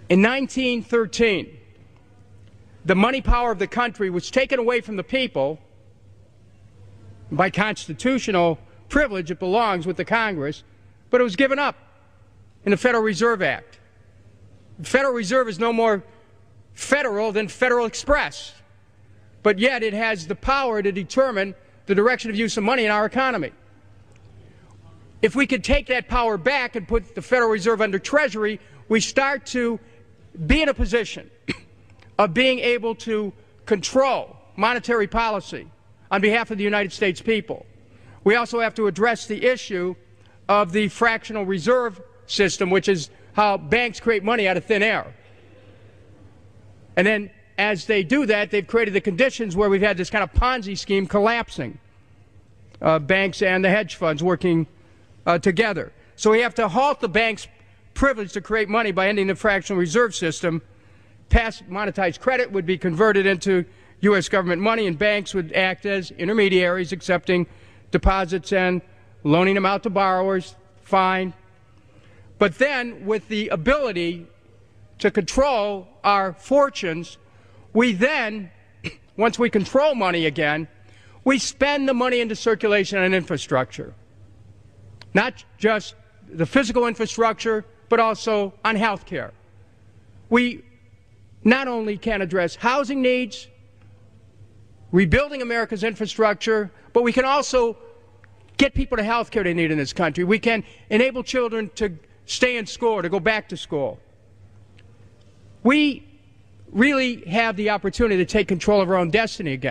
In 1913, the money power of the country was taken away from the people. By constitutional privilege, it belongs with the Congress, but it was given up in the Federal Reserve Act. The Federal Reserve is no more federal than Federal Express, but yet it has the power to determine the direction of use of money in our economy. If we could take that power back and put the Federal Reserve under Treasury, we start to be in a position of being able to control monetary policy on behalf of the United States people. We also have to address the issue of the fractional reserve system, which is how banks create money out of thin air. And then as they do that, they've created the conditions where we've had this kind of Ponzi scheme collapsing, banks and the hedge funds working together. So we have to halt the bank's privilege to create money by ending the fractional reserve system. Past monetized credit would be converted into U.S. government money, and banks would act as intermediaries, accepting deposits and loaning them out to borrowers. Fine. But then, with the ability to control our fortunes, we then, once we control money again, we spend the money into circulation and infrastructure. Not just the physical infrastructure, but also on health care. We not only can address housing needs, rebuilding America's infrastructure, but we can also get people the health care they need in this country. We can enable children to stay in school or to go back to school. We really have the opportunity to take control of our own destiny again.